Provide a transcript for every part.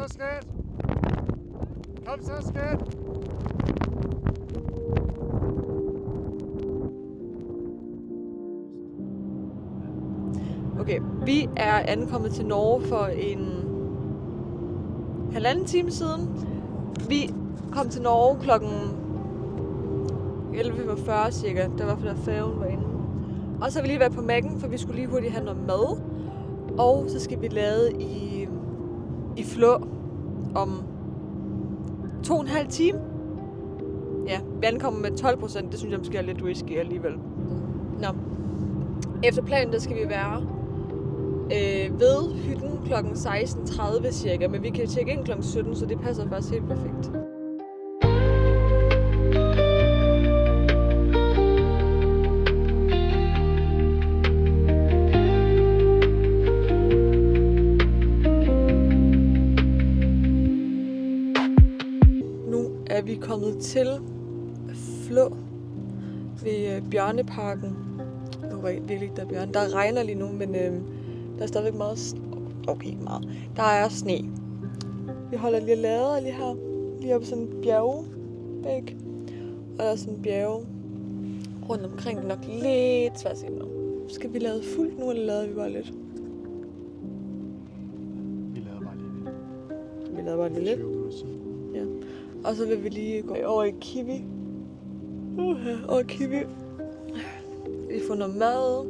så, skat! Kom så, skat! Okay, vi er ankommet til Norge for en halvanden time siden. Vi kom til Norge klokken 11.45 cirka. Det var i hvert fald, da færgen var inde. Og så har vi lige været på Mac'en, for vi skulle lige hurtigt have noget mad. Og så skal vi lade i Flå om 2,5 time. Ja, vi ankommer med 12%. Det synes jeg måske er lidt risky alligevel. Nå. Efter planen, der skal vi være ved hytten kl. 16.30 cirka. Men vi kan tjekke ind kl. 17, så det passer faktisk helt perfekt. Er vi kommet til Flå ved Bjørneparken. Jeg håber virkelig ikke, der er bjørne. Der regner lige nu, men der er stadigvæk meget okay, ikke meget. Der er sne. Vi holder lige lader lige her. Lige oppe sådan en bjergebæk. Og der er sådan en bjerge rundt omkring. Det er nok lidt svært at se nu. Skal vi lade fuldt nu, eller lader vi bare lidt? Vi lader bare lige lidt. Vi lader bare lige lidt. Ja. Og så vil vi lige gå over i Kiwi. Over Kiwi. Vi får noget mad.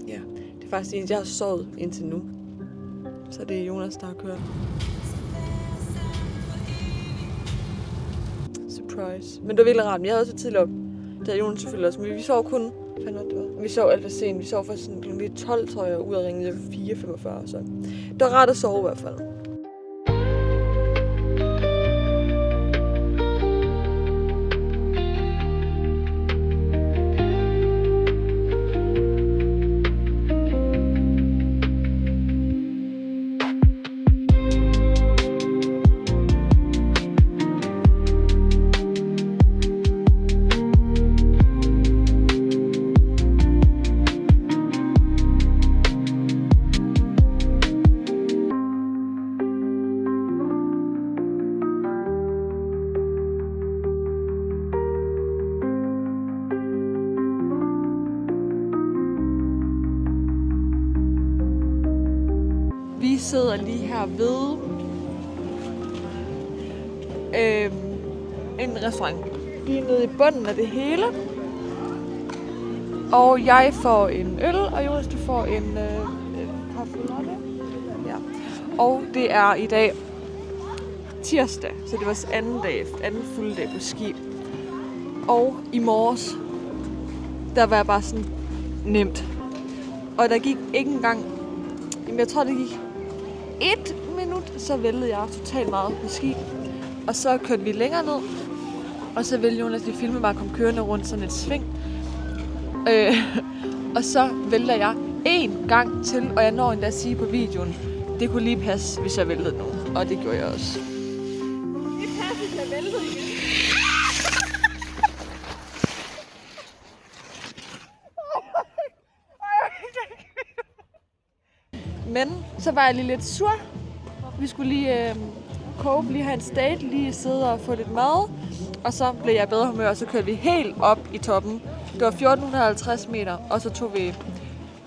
Ja, det er faktisk en, jeg har sovet indtil nu. Så det er Jonas, der har kørt. Surprise. Men det var virkelig rart. Jeg havde også tidligt op. Det havde Jonas selvfølgelig også. Men vi sov kun... Vi sov alt for sent. Vi sov for sådan kl. 12, tror jeg, ud af ringe 4.45. Så det var rart at sove i hvert fald. Vi sidder lige her ved en restaurant. Lige nede i bunden af det hele. Og jeg får en øl, og Jonas, du får en kaffe latte. Ja. Og det er i dag tirsdag, så det var anden fulde dag på ski. Og i morges, der var jeg bare sådan nemt. Og der gik ikke engang, jeg tror det gik 1 minut, så væltede jeg totalt meget på ski. Og så kørte vi længere ned, og så ville Jonas lige filme mig og komme kørende rundt sådan et sving. Og så vælter jeg 1 gang til, og jeg når endda at sige på videoen, det kunne lige passe, hvis jeg væltede nu. Og det gjorde jeg også. Det passer, hvis jeg væltede igen. Men så var jeg lige lidt sur. Vi skulle lige lige have en state, lige sidde og få lidt mad. Og så blev jeg i bedre humør, og så kørte vi helt op i toppen. Det var 1450 meter, og så tog vi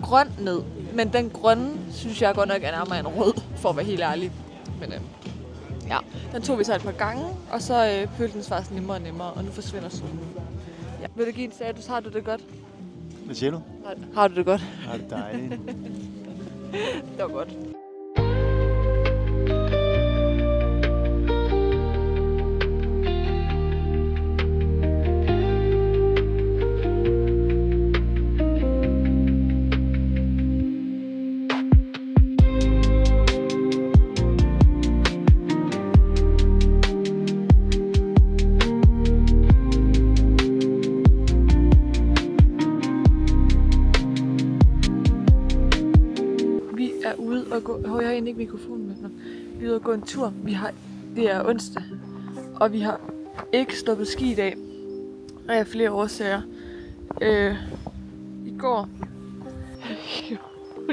grøn ned. Men den grønne, synes jeg godt nok er nærmere en rød, for at være helt ærlig. Men ja, den tog vi så et par gange, og så følte den faktisk nemmere og nemmere, og nu forsvinder solen. Ja. Vil du give en status? Har du det godt? Hvad siger du? Har du det godt? Ja, det er dejligt. Det var godt. Jeg har egentlig ikke mikrofonen med. Vi er ude og gå en tur. Det er onsdag, og vi har ikke stoppet ski i dag. Af flere årsager. I går,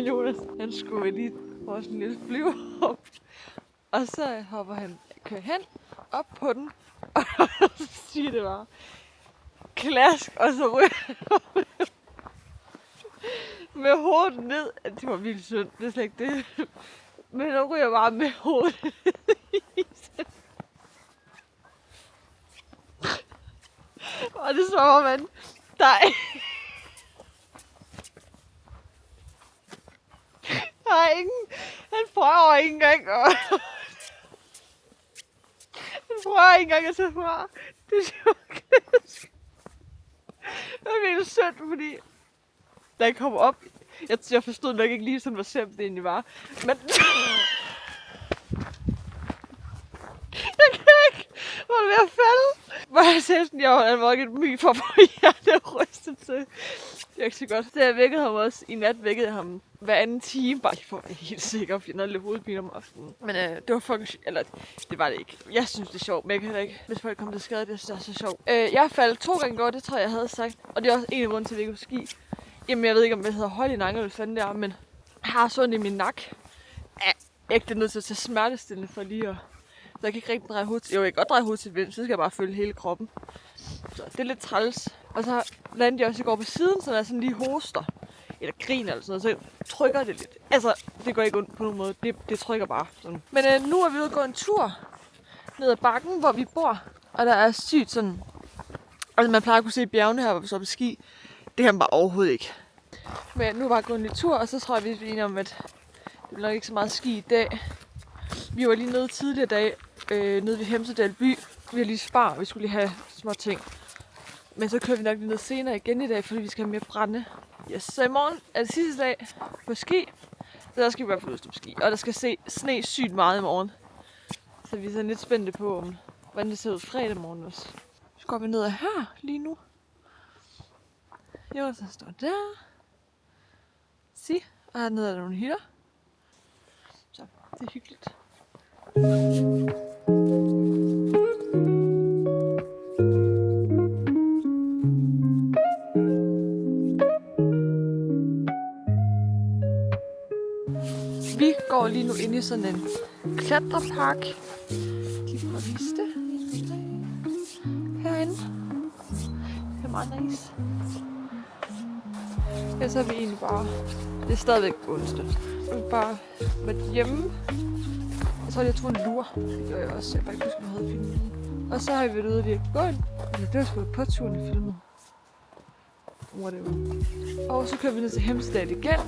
Jonas, han skulle lige få sådan en lille flyve op. Og så hopper han, kører hen, op på den, og så siger det bare klask, og så ryger han med hovedet ned. Det var vildt synd, det er slet ikke det. Men han ryger bare med hovedet i isen. Og det svarer man, der er ingen, han prøver ikke engang, han prøver ikke engang at tage fra. Det er så klask. Det var virkelig synd, fordi da jeg kom op, jeg forstod nok ikke lige sådan, hvor slemt det egentlig var. Men jeg kan ikke, hvor det ved at falde. Hvor jeg sagde sådan, jeg var alvorligt et my for at få hjertet rystet til. Det er ikke så godt. Da jeg vækkede ham også, i nat vækkede jeg ham hver anden time, bare for at være helt sikker, fordi jeg havde lidt hovedpine om aftenen. Men det var fucking eller det var det ikke. Jeg synes, det er sjovt, men jeg kan ikke, hvis folk kommer til skade, det er så sjovt. Jeg faldt 2 gange i går, det tror jeg havde sagt. Og det er også en af grunden til, at vi ikke kunne ski. Jamen, jeg ved ikke, om det hedder hold i nakken, eller hvad fanden det er, men jeg har så ondt i min nakke. Jeg er ikke nødt til at tage smertestillende for lige at... Så jeg kan ikke rigtig dreje hovedet til... Jo, jeg kan godt dreje hovedet til vind, så skal jeg bare følge hele kroppen. Så det er lidt træls. Og så landede jeg også i går på siden, så jeg sådan lige hoster. Eller griner eller sådan noget, så trykker det lidt. Altså, det går ikke ondt på nogen måde. Det trykker bare sådan. Men nu er vi ude og gå en tur ned ad bakken, hvor vi bor. Og der er sygt sådan... Altså, man plejer at kunne se bjergene her, hvor vi så på ski. Det kan man bare overhovedet ikke. Men nu var jeg gået en lille tur, og så tror jeg, vi er enige om, at det bliver nok ikke så meget ski i dag. Vi var lige nede tidligere dag, nede ved Hemsedal by. Vi har lige spar, vi skulle lige have små ting. Men så kører vi nok lige ned senere igen i dag, fordi vi skal have mere brænde. Yes, så i morgen er det sidste dag på ski. Så der skal vi i hvert fald ud på ski. Og der skal sne sygt meget i morgen. Så vi er sådan lidt spændte på, hvordan det ser ud fredag morgen også. Så går vi ned her lige nu. Jo, så står der. Se, og hernede er der nogle hytter. Så det er hyggeligt. Vi går lige nu ind i sådan en klatrepark. De får vise det. Herinde. Det er meget nice. Ja, så er vi egentlig bare... Det er stadigvæk onsdag. Vi er bare været hjemme. Jeg tror, jeg tog en lur. Det gjorde jeg også. Jeg bare ikke huske, om jeg havde filmet den. Og så har vi været ude lige at gå ind. Altså, det var sgu på turen, jeg filmede. Whatever. Og så kører vi ned til Hemsedal igen.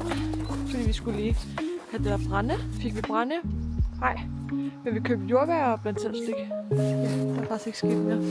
Fordi vi skulle lige have det der brænde. Fik vi brænde? Nej. Men vi købte jordbær og blandt selv slik. Ja, der er faktisk ikke sket mere.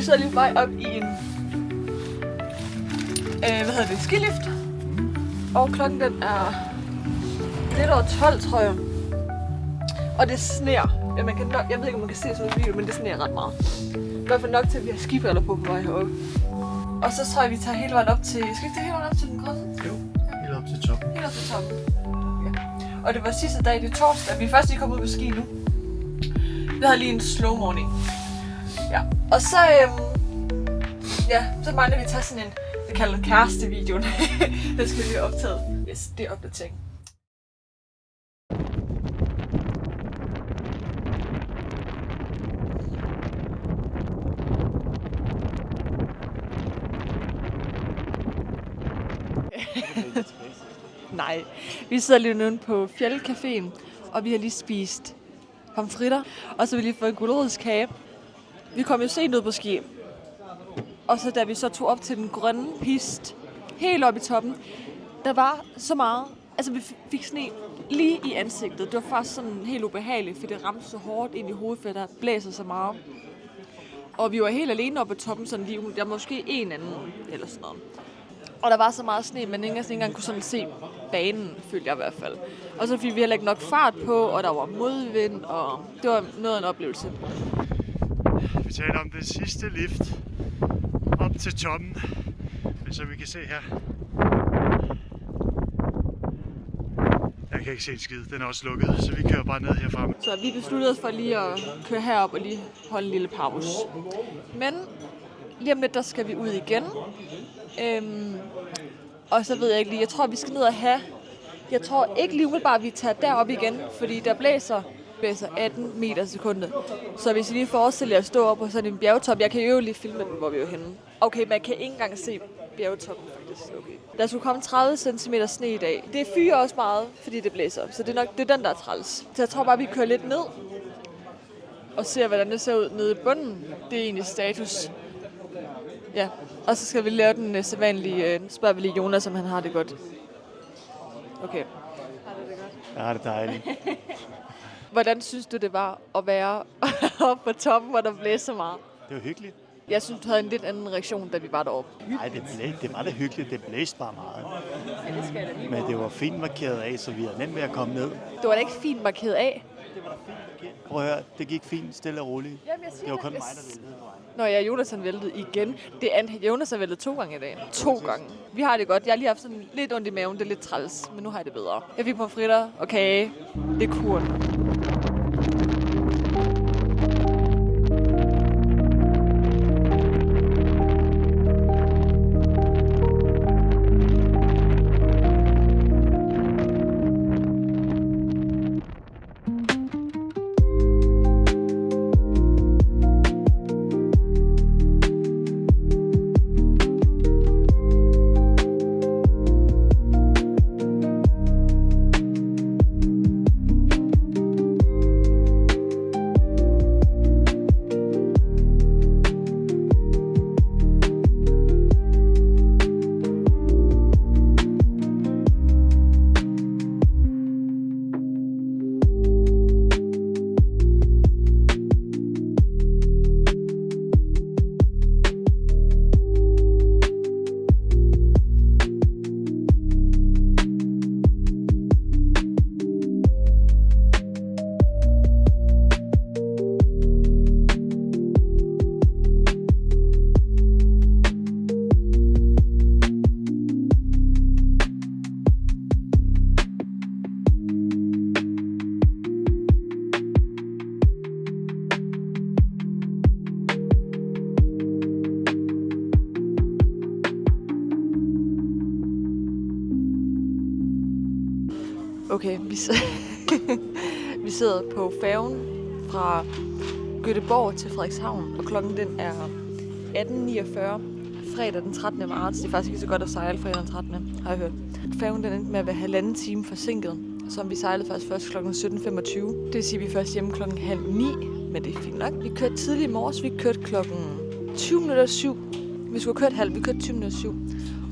Så er lige vej op i en skilift. Og klokken den er lidt over 12, tror jeg. Og det sner. Ja, man kan nok, jeg ved ikke, om man kan se sådan en video, men det sner ret meget. I hvert fald nok til, at vi har skibriller på vej heroppe. Og så tror jeg, vi tager hele vejen op til... Skal vi ikke tage hele vejen op til den grønne? Jo, helt op til toppen. Helt op til toppen. Ja. Og det var sidste dag, det er torsdag. Vi er først lige kommet ud på ski nu. Vi havde lige en slow morning. Ja, og så... så mangler vi at tage sådan en, vi kalder den kærestevideoen. Den skal vi lige optaget, hvis det er opdatering. Nej, vi sidder lige nu på Fjeldcaféen, Og vi har lige spist pomfritter, og så har vi lige fået en gulerodskage. Vi kom jo sent ud på ski. Og så da vi så tog op til den grønne pist, helt oppe i toppen, der var så meget. Altså vi fik sne lige i ansigtet. Det var faktisk sådan helt ubehageligt, for det ramte så hårdt ind i hovedet, for der blæser så meget. Og vi var helt alene oppe på toppen, sådan lige, der var måske en anden eller sådan noget. Og der var så meget sne, men ikke engang kunne sådan se banen, følte jeg i hvert fald. Og så fik vi heller ikke nok fart på, og der var modvind, og det var noget af en oplevelse. Vi taler om det sidste lift op til toppen, som vi kan se her. Jeg kan ikke se en skid, den er også lukket, så vi kører bare ned herfra. Så vi besluttede os for lige at køre herop og lige holde en lille pause. Men lige om lidt, der skal vi ud igen. Og så ved jeg ikke lige, jeg tror, vi skal ned og have... Jeg tror ikke lige umiddelbart, vi tager derop igen, fordi der blæser 18 meter i sekundet. Så hvis I lige forestiller jer at stå op på sådan en bjergtop, jeg kan jo lige filme den, hvor vi er henne. Okay, man kan ikke engang se bjergtoppen faktisk. Okay. Der skulle komme 30 cm sne i dag. Det fyrer også meget, fordi det blæser, så det er den, der er træls. Så jeg tror bare, vi kører lidt ned og ser, hvordan det ser ud nede i bunden. Det er egentlig status. Ja, og så skal vi lave den sædvanlige, spørger vi lige Jonas, om han har det godt. Okay. Har det godt? Jeg har det dejligt. Hvordan synes du, det var at være oppe på toppen, hvor der blæste så meget? Det var hyggeligt. Jeg synes, du havde en lidt anden reaktion, da vi var deroppe. Nej, det var da hyggeligt. Det blæste bare meget. Men det var fint markeret af, så vi havde nemt ved at komme ned. Det var da ikke fint markeret af? Det var da fint markeret. Prøv at høre, det gik fint, stille og roligt. Jamen, jeg siger det var kun mig, der væltede. Nå ja, Jonas han væltede igen. Jonas har væltet 2 gange i dag. 2 gange. Vi har det godt. Jeg har lige haft sådan lidt ondt i maven. Det er lidt træls, men nu har jeg det bedre. Jeg fik pomfritter og kage. Det er kuren. Okay, vi sidder på færgen fra Göteborg til Frederikshavn, og klokken den er 18.49, fredag den 13. marts. Det er faktisk ikke så godt at sejle fredag den 13. har jeg hørt. Færgen den endte med at være 1,5 time forsinket, så vi sejlede faktisk først klokken 17.25. Det vil sige, at vi først hjemme klokken 8:30, men det er fint nok. Vi kørte tidligt i morges, vi kørte klokken 7:20. Vi skulle køre vi kørte 7:20,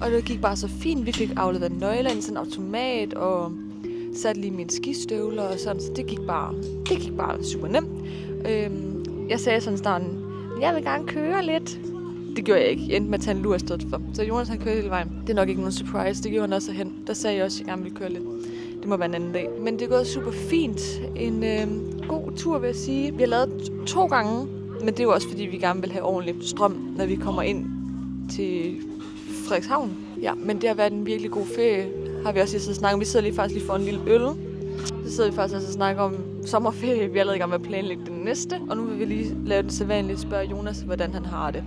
og det gik bare så fint. Vi fik afleveret nøgler i sådan en automat, og satte lige mine skistøvler og sådan, så det gik bare super nemt. Jeg sagde sådan i starten, jeg vil gerne køre lidt. Det gjorde jeg ikke. Jeg endte med at tage en lur i stedet for. Så Jonas han kørte hele vejen. Det er nok ikke nogen surprise. Det gjorde han også hen. Der sagde jeg også, at jeg gerne ville køre lidt. Det må være en anden dag. Men det er gået super fint. En god tur, vil jeg sige. Vi har lavet 2 gange, men det er jo også, fordi vi gerne vil have ordentlig strøm, når vi kommer ind til Frederikshavn. Ja, men det har været en virkelig god ferie. Har vi også lige siddet og snakket om. Vi sidder faktisk lige for en lille øl. Så sidder vi faktisk også og snakker om sommerferie. Vi er allerede i gang med at planlægge den næste. Og nu vil vi lige lave den sædvanlige spørge Jonas, hvordan han har det.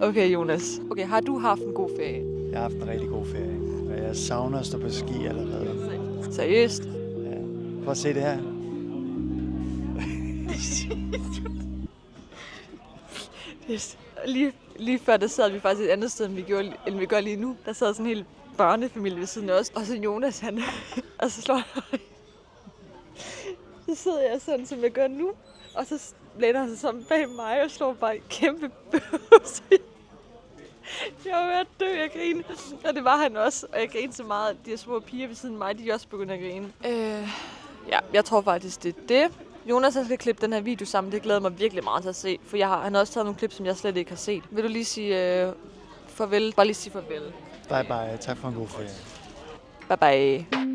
Okay, Jonas. Okay, har du haft en god ferie? Jeg har haft en rigtig god ferie. Og jeg savner at stå på ski allerede. Seriøst? Ja. Prøv at se det her. Lige før, der sad vi faktisk et andet sted, end vi gør lige nu. Der sad sådan en helt børnefamilie ved siden af os. Og så Jonas, han... og så slår så sidder jeg sådan, som jeg gør nu. Og så læner han sig sådan bag mig og slår bare en kæmpe bøvs. Jeg var ved at dø af grin. Og det var han også. Og jeg grinede så meget, at de her små piger ved siden af mig, de også begyndte at grine. Ja, jeg tror faktisk, det er det. Jonas skal klippe den her video sammen. Det glæder mig virkelig meget til at se. For han har også taget nogle klip, som jeg slet ikke har set. Vil du lige sige farvel? Bare lige sige farvel. Bye bye. Tak for en god ferie. Bye bye.